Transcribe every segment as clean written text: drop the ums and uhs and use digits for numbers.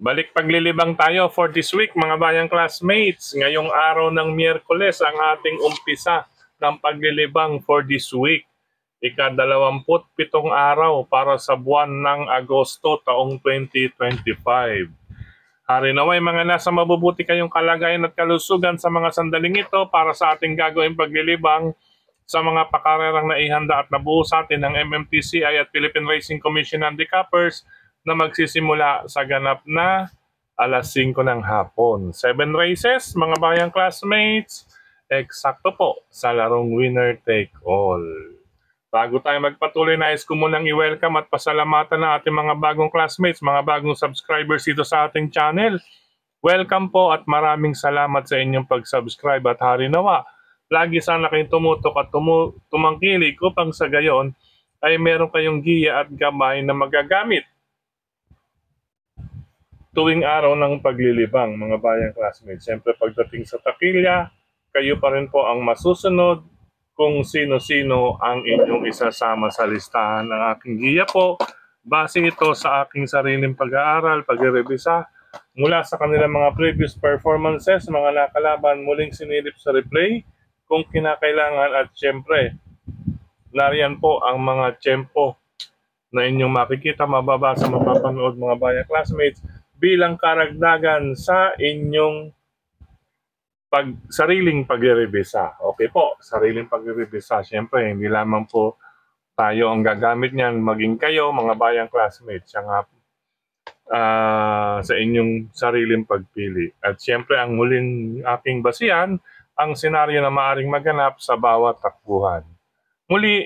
Balik paglilibang tayo for this week mga bayang classmates. Ngayong araw ng Miyerkules ang ating umpisa ng paglilibang for this week. Ika-27 araw para sa buwan ng Agosto taong 2025. Hari naway mga nasa mabubuti kayong kalagayan at kalusugan sa mga sandaling ito para sa ating gagawing paglilibang sa mga pakarerang naihanda at nabuo sa atin ng MMTCI at Philippine Racing Commission Handicappers na magsisimula sa ganap na alas 5 ng hapon. 7 races, mga bayang classmates, eksakto po sa larong winner take all. Bago tayo magpatuloy, nais ko munang i-welcome at pasalamatan ng ating mga bagong classmates, mga bagong subscribers dito sa ating channel. Welcome po at maraming salamat sa inyong pag-subscribe at hari nawa. Lagi sana kayong tumutok at tumangkilik upang sa gayon ay meron kayong giya at gabay na magagamit tuwing araw ng paglilibang, mga bayang classmates. Siyempre pagdating sa takilya, kayo pa rin po ang masusunod kung sino-sino ang inyong isasama sa listahan ng aking giya po. Base ito sa aking sariling pag-aaral, pag-revisa mula sa kanilang mga previous performances, mga nakalaban muling sinilip sa replay kung kinakailangan at syempre, nariyan po ang mga tiyempo na inyong makikita, mababasa, mapapanood mga bayang classmates bilang karagdagan sa inyong sariling pag-revisa. Okay po, sariling pag-revisa. Siyempre, hindi lamang po tayo ang gagamit niyan, maging kayo, mga bayang classmates, sa inyong sariling pagpili. At siyempre, ang huling aking basihan, ang senaryo na maaring maganap sa bawat takbuhan. Muli,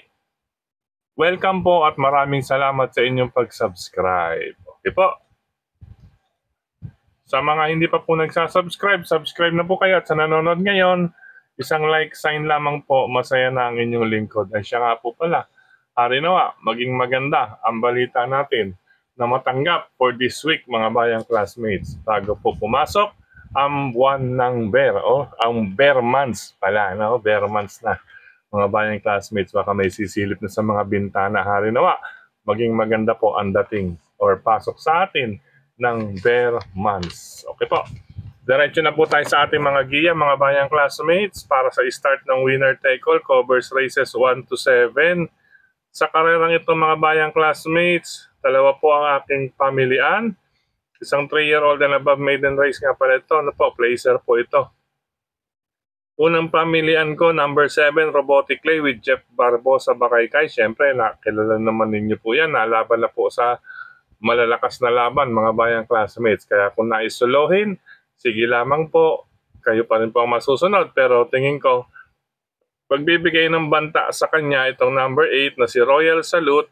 welcome po at maraming salamat sa inyong pag-subscribe. Okay po. Sa mga hindi pa po nagsasubscribe, subscribe na po kayo at sa nanonood ngayon, isang like sign lamang po, masaya na ang inyong lingkod. Ay siya nga po pala, hari nawa, maging maganda ang balita natin na matanggap for this week mga bayang classmates. Bago po pumasok ang buwan ng bear, ang bear months pala, no? Bear months na mga bayang classmates, baka may sisilip na sa mga bintana, hari nawa, maging maganda po ang dating or pasok sa atin ng bear months. Okay po. Diretso na po tayo sa ating mga giya, mga bayang classmates, para sa start ng winner take all, covers races 1 to 7. Sa karerang ito mga bayang classmates, dalawa po ang aking pamilian. Isang 3-year-old and above maiden race nga pala ito. Ano po, placer po ito. Unang pamilian ko, number 7, Robotic Clay with Jeff Barbosa Bakaykay. Siyempre, kilala naman ninyo po yan. Nalaban na po sa malalakas na laban, mga bayang classmates. Kaya kung naisuluhin, sige lamang po, kayo pa rin po ang masusunod. Pero tingin ko, pagbibigay ng banta sa kanya, itong number 8 na si Royal Salute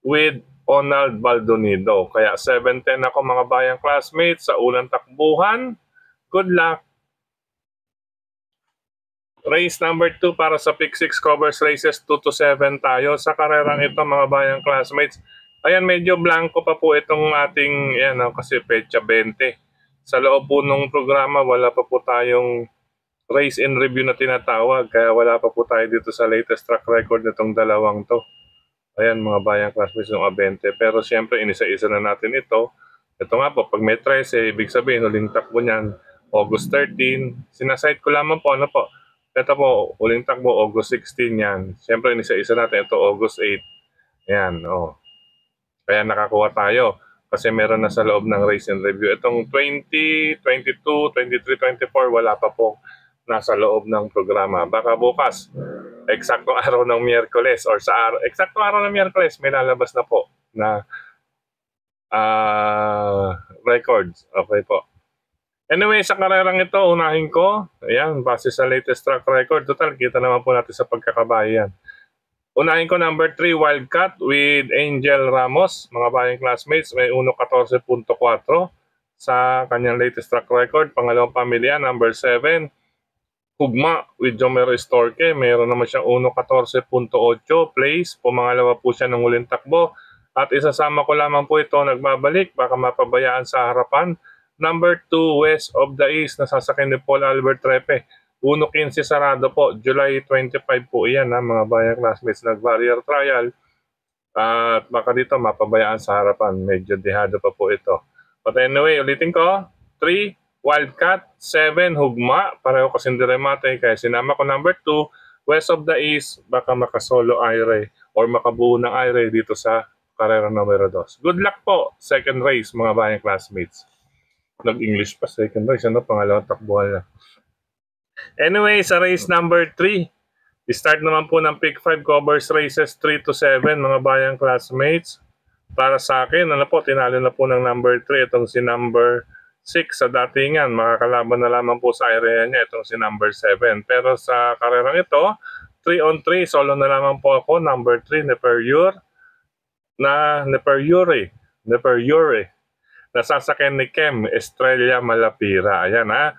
with Ronald Baldonido. Kaya 7-10 ako mga bayang classmates sa unang takbuhan. Good luck! Race number 2 para sa Pick 6 covers races 2 to 7 tayo. Sa karerang ito mga bayang classmates, ayan, medyo blanco pa po itong ating, kasi petsa 20. Sa loob po ng programa, wala pa po tayong race in review na tinatawag. Kaya wala pa po tayo dito sa latest track record nitong dalawang to. Ayan, mga bayang classmates ng 20. Pero siyempre, inisa-isa na natin ito. Ito nga po, pag may 13, ibig sabihin, huling takbo niyan, August 13. Sinasite ko lamang po, ano po. Ito po, huling takbo, August 16 yan. Siyempre, inisa-isa natin. Ito, August 8. Ayan, Kaya nakakuha tayo kasi meron na sa loob ng race and review. Itong 20, 22, 23, 24, wala pa po nasa loob ng programa. Baka bukas, eksaktong araw ng Miyerkules or eksaktong araw ng Miyerkules, may lalabas na po na records. Okay po. Anyway, sa karerang ito, unahin ko. Ayan, base sa latest track record. Total, kita naman po natin sa pagkakabayan. Unahin ko number 3, Wildcat with Angel Ramos. Mga bayang classmates, may 1.14.4 sa kanyang latest track record. Pangalawang pamilya, number 7, Hugma with Jomero Estorque. Mayroon naman siyang 1.14.8 place. Pumangalawa po siya ng huling takbo. At isasama ko lamang po ito, nagbabalik, baka mapabayaan sa harapan. Number 2, West of the East, nasasakyan ni Paul Albert Trepe. 1.15 sarado po, July 25 po iyan, mga bayang classmates, nag-barrier trial. At baka dito mapabayaan sa harapan, medyo dehado pa po ito. But anyway, ulitin ko. 3, Wildcat. 7, Hugma. Pareho kasing diremate. Kaya sinama ko number 2, West of the East. Baka makasolo Aire or makabuo ng Aire dito sa karera numero 2. Good luck po. Second race, mga bayang classmates. Nag-English pa, second race. Ano, pangalawang takbuhan na. Anyway, sa race number 3, start naman po ng pick 5 covers races 3 to 7, mga bayang classmates. Para sa akin, ano po, tinalo na po ng number 3 itong si number 6 sa datingan. Makakalaban na lamang po sa area niya itong si number 7. Pero sa karerang ito, 3 on 3, solo na lamang po ako, number 3, Neperure. Nasasakyan ni Kem Estrella Malapira. Ayan ha.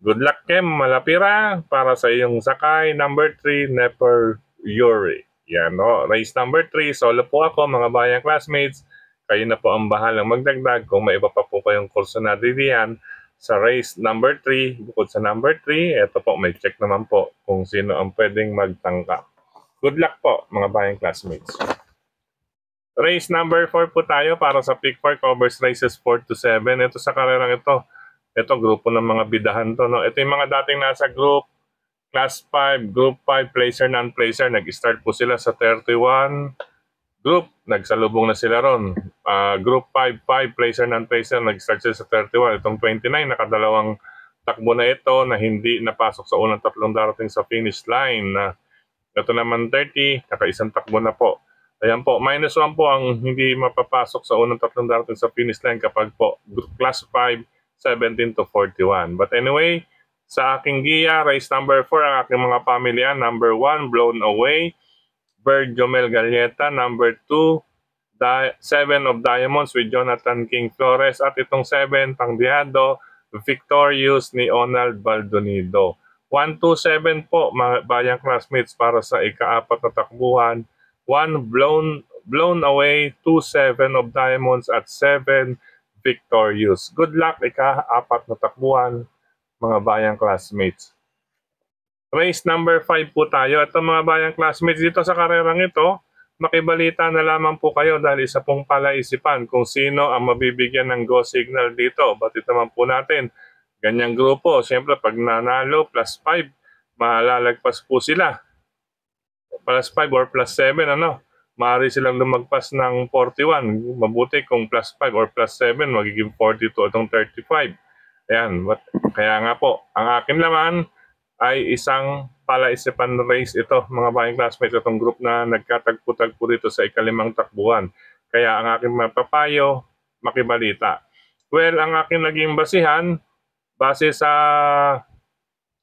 Good luck, Kem Malapira, para sa iyong sakay, number 3, Neperure. Yan, no? Race number 3, solo po ako, mga bayang classmates. Kayo na po ang bahalang magdagdag kung may iba pa po kayong kurso na didiyan sa race number 3. Bukod sa number 3, eto po, may check naman po kung sino ang pwedeng magtangka. Good luck po, mga bayang classmates. Race number 4 po tayo para sa pick 4 covers races 4 to 7. Ito sa karerang ito. Ito, grupo ng mga bidahan to. No? Ito yung mga dating nasa group. Class 5, Group 5, Placer, Non-Placer. Nag-start po sila sa 31 group. Nagsalubong na sila ron. Group 5, Placer, Non-Placer. Nag-start sila sa 31. Itong 29, nakadalawang takbo na ito na hindi napasok sa unang tatlong darating sa finish line. Ito naman 30, nakaisang takbo na po. Ayan po, -1 po ang hindi mapapasok sa unang tatlong darating sa finish line kapag po Class 5, 17 to 41. But anyway, sa aking giya, race number 4, ang aking mga pamilya. Number 1, Blown Away, Bird Jomel Galleta. Number 2, 7 of Diamonds with Jonathan King Flores. At itong 7, Pangdiado, Victorious ni Onald Baldonido. 1, 2, 7 po, mga bayang classmates, para sa ika-4 na takbuhan. 1, Blown Away, 2, 7 of Diamonds, at 7, Victorious. Good luck, ika-4 na takbuhan, mga bayang classmates. Race number 5 po tayo. Ito, mga bayang classmates, dito sa karerang ito, makibalita na lamang po kayo dahil isa pong palaisipan kung sino ang mabibigyan ng go signal dito. Batid naman po natin, ganyang grupo. Siyempre, pag nanalo, +5, malalagpas po sila. +5 or +7, ano? Maaari silang lumagpas ng 41. Mabuti kung +5 or +7, magiging 42 atong 35. Ayan, kaya nga po, ang akin naman ay isang palaisipan race ito, mga bayang classmates, itong group na nagkatagpo-tagpo dito sa ika-5 takbuhan. Kaya ang aking mapapayo, makibalita. Well, ang aking naging basihan, base sa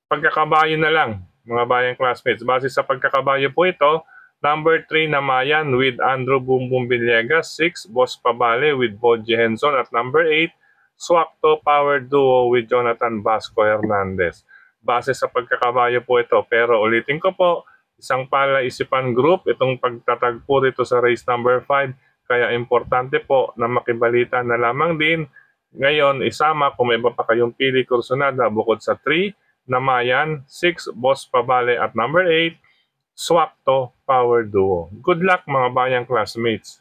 pagkakabayo na lang, mga bayang classmates. Base sa pagkakabayo po ito, number 3, Namayan with Andrew Bumbum Villegas. 6, Boss Pabale with Boji Henson. At number 8, Swakto Power Duo with Jonathan Vasco Hernandez. Base sa pagkakabayo po ito. Pero ulitin ko po, isang palaisipan group itong pagtatagpo dito sa race number 5. Kaya importante po na makibalita na lamang din. Ngayon, isama kung may iba pa kayong pili kursunada bukod sa 3, Namayan, 6, Boss Pabale, at number 8, Swakto Power Duo. Good luck, mga bayang classmates.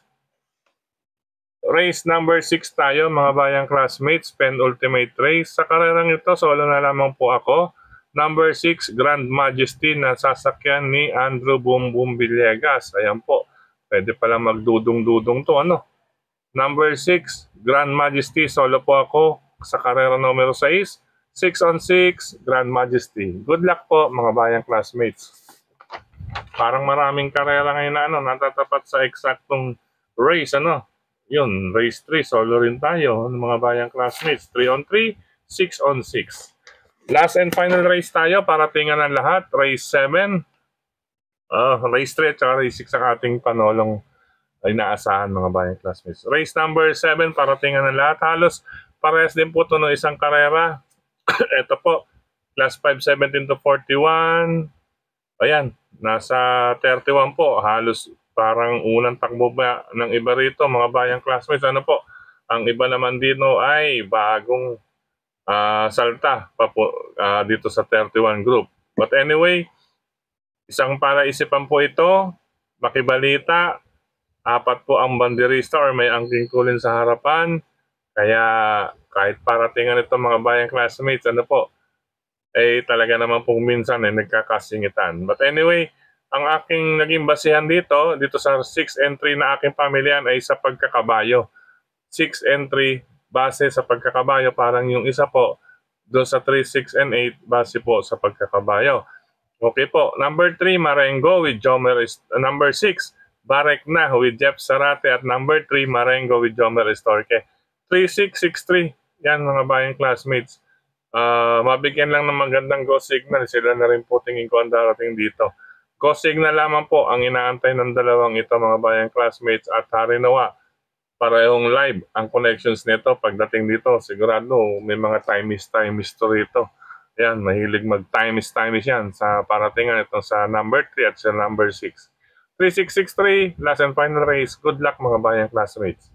Race number 6 tayo, mga bayang classmates, penultimate race. Sa karerang ito, solo na lamang po ako. Number 6, Grand Majesty, na sasakyan ni Andrew Bumbum Villegas. Ayan po, pwede pala magdudong-dudong to, ano? Number 6, Grand Majesty, solo po ako sa karera numero 6. 6 on 6, Grand Majesty. Good luck po, mga bayang classmates. Parang maraming karera ngayon na natatapat sa eksaktong race, ano? Yun, race 3, solo rin tayo, mga bayang classmates. 3 on 3, 6 on 6. Last and final race tayo para tingnan ang lahat. Race 7, race 3 at saka race 6 ang ating panolong ay naasahan, mga bayang classmates. Race number 7 para tingnan ang lahat. Halos parehas din po ito ng isang karera. Ito po, class 5, 17 to 41. Ayan, nasa 31 po. Halos parang unang takbo ba ng iba rito, mga bayang classmates. Ano po, ang iba naman dito ay bagong salta pa po dito sa 31 group. But anyway, isang palaisipan po ito, makibalita, 4 po ang banderista or may angking kulin sa harapan. Kaya kahit paratingan ito mga bayang classmates, ano po, talaga naman pong minsan nagkakasingitan. But anyway, ang aking naging basihan dito sa 6 entry na aking pamilyan ay sa pagkakabayo. 6 entry base sa pagkakabayo, parang yung isa po doon sa 3, 6, and 8 base po sa pagkakabayo. Okay po. Number 3, Marengo with Jomer. Number 6, Barekna with Jeff Sarate. At number 3, Marengo with Jomer Estorque. 3-6-6-3. Yan mga bayang classmates. Mabigyan lang ng magandang go signal. Sila na rin po tingin ko ang darating dito. Go signal lamang po ang inaantay ng dalawang ito mga bayang classmates. At harinawa, parehong live ang connections nito. Pagdating dito, sigurado may mga time is to rito. Yan, mahilig mag-time is yan sa paratingan ito sa number 3 at sa number 6. 3-6-6-3, last and final race. Good luck mga bayang classmates.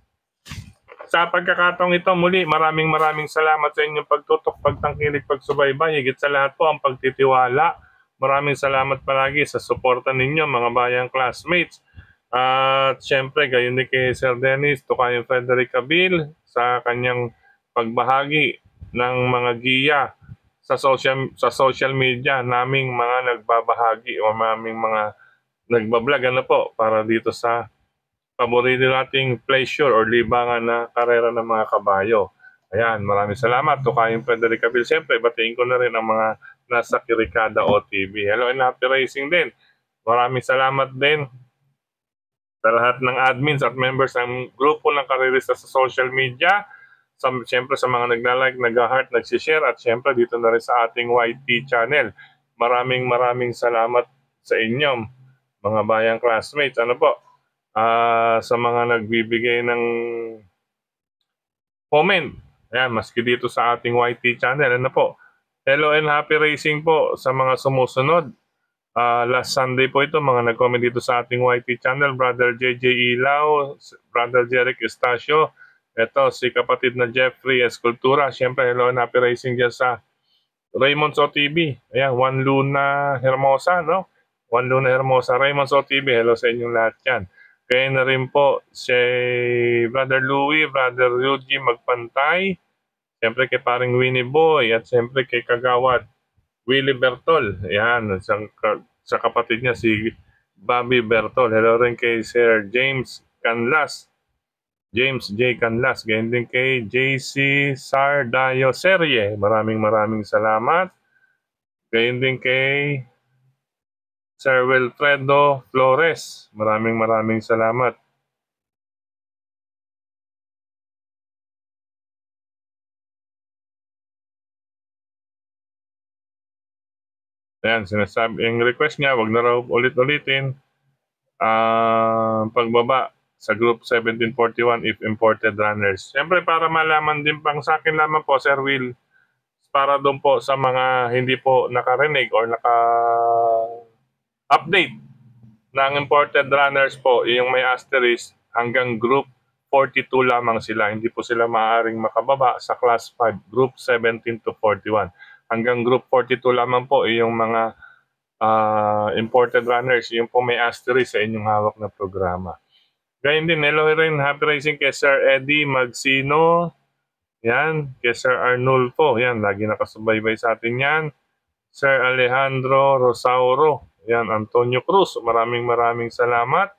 Sa pagkakataong ito, muli maraming salamat sa inyong pagtutok, pagtangkilik, pagsubaybay. Higit sa lahat po ang pagtitiwala. Maraming salamat palagi sa suporta ninyo mga bayang classmates. At syempre, gayon din kay Sir Dennis, Tokayo Frederick Abil sa kanyang pagbahagi ng mga giya sa social media naming mga nagbabahagi o naming mga nagbablog po para dito sa paborito nating pleasure or libangan na karera ng mga kabayo. Ayan, maraming salamat. Tokayo Frederick Abil. Siyempre, batiin ko na rin ang mga nasa Kirikada OTV. Hello and happy racing din. Maraming salamat din sa lahat ng admins at members ng grupo ng karerista sa social media. Siyempre sa mga nagla-like, nag-heart, nag-share at siyempre dito na rin sa ating YT channel. Maraming salamat sa inyo mga bayang classmates. Ano po? Sa mga nagbibigay ng comment. Ayan, maski dito sa ating YT channel. Ano po? Hello and happy racing po sa mga sumusunod. Last Sunday po ito, mga nag-comment dito sa ating YT channel, Brother JJ Ilaw, Brother Jeric Estacio, ito si kapatid na Jeffrey Escultura, siyempre hello and happy racing dyan sa Raymond's OTV, ayan, Juan Luna Hermosa, no? Juan Luna Hermosa, Raymond's OTV, hello sa inyong lahat yan. Kaya na rin po si Brother Louie, Brother Yuji Magpantay, siyempre kay paring Winnie Boy, at siyempre kay Kagawad Willie Bertol, yan, sa kapatid niya si Bobby Bertol. Hello rin kay Sir James Canlas, James J. Canlas, ganyan din kay JC Sardayo Serye. Maraming salamat. Ganyan din kay Sir Wilfredo Flores. Maraming salamat. Ayan, sinasabi, yung request niya, wag na raw ulit-ulitin. Pagbaba sa Group 1741 if imported runners. Siyempre, para malaman din pang sa akin lamang po, Sir Will, para doon po sa mga hindi po nakarinig or naka-update ng imported runners po, yung may asterisk, hanggang Group 42 lamang sila. Hindi po sila maaaring makababa sa Class 5, Group 17 to 41. Hanggang Group 42 lamang po yung mga imported runners, yung po may asterisk sa inyong hawak na programa. Gayun din, hello rin, happy racing kay Sir Eddie Magsino, yan, kay Sir Arnulfo, yan, lagi nakasubaybay sa atin yan. Sir Alejandro Rosauro, yan, Antonio Cruz, maraming salamat.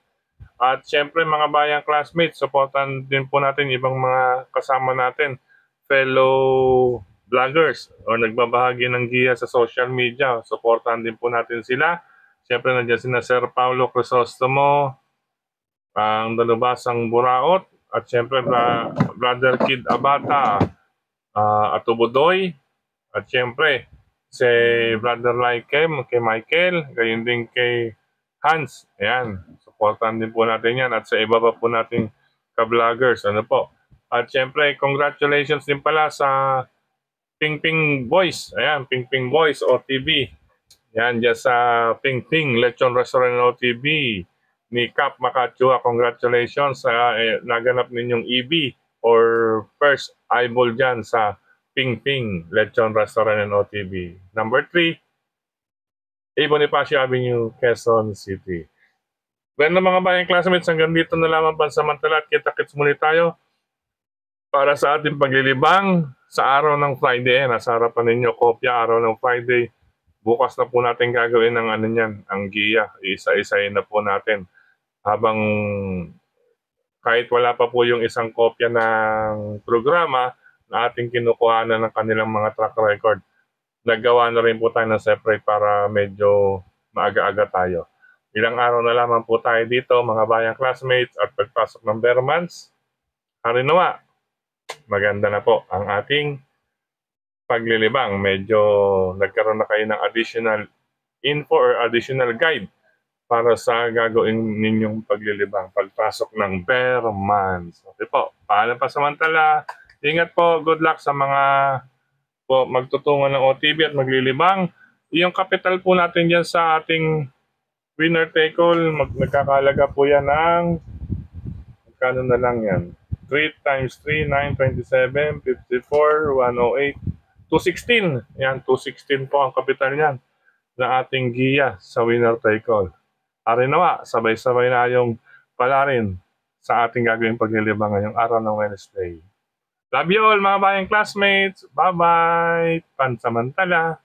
At syempre mga bayang classmates, supportan din po natin ibang mga kasama natin, fellow vloggers o nagbabahagi ng giya sa social media. Supportan din po natin sila. Syempre nandiyan sina Sir Paulo Crisostomo, ang Dalubasang Buraot, at syempre Brother Kid Abata, Atubudoy, at syempre si Brother Laikem, kay Michael, gayon din kay Hans. Ayan, supportan din po natin yan at sa iba pa po nating ka-vloggers. Ano po? At syempre, congratulations din pala sa Ping Boys. Ayan, Ping Boys OTV. Yan, dyan sa Ping Lechon Restaurant OTV ni Cap Makachua. Congratulations sa naganap ninyong EB or first eyeball dyan sa Ping Lechon Restaurant and OTV. Number 3, Bonifacio Avenue, Quezon City. Bueno mga bayang classmates, hanggang dito na lamang pansamantala at kita-kits muli tayo para sa ating paglilibang sa araw ng Friday. Nasa harapan ninyo, kopya araw ng Friday. Bukas na po natin gagawin ng ano niyan, ang giya. Isa-isayin na po natin. Habang kahit wala pa po yung isang kopya ng programa na ating kinukuhanan ng kanilang mga track record, nagawa na rin po tayo ng separate para medyo maaga-aga tayo. Ilang araw na lamang po tayo dito, mga bayang classmates, at pagpasok ng bare months, harinawa, maganda na po ang ating paglilibang. Medyo nagkaroon na kayo ng additional info or additional guide para sa gagawin ninyong paglilibang pagpasok ng bare months. Okay po, paalam pa samantala. Ingat po, good luck sa mga po magtutungo ng OTB at maglilibang. Yung capital po natin dyan sa ating winner take all, nagkakalaga po yan ng, magkano na lang yan? 3 times 3, 9, 27, 54, 108, 216. Yan, 216 po ang capital niyan na ating giya sa winner take all. Ari nawa, sabay-sabay na yung palarin sa ating gagawing paglilibang ngayong araw ng Wednesday. Love you all mga bayang classmates. Bye-bye. Pansamantala.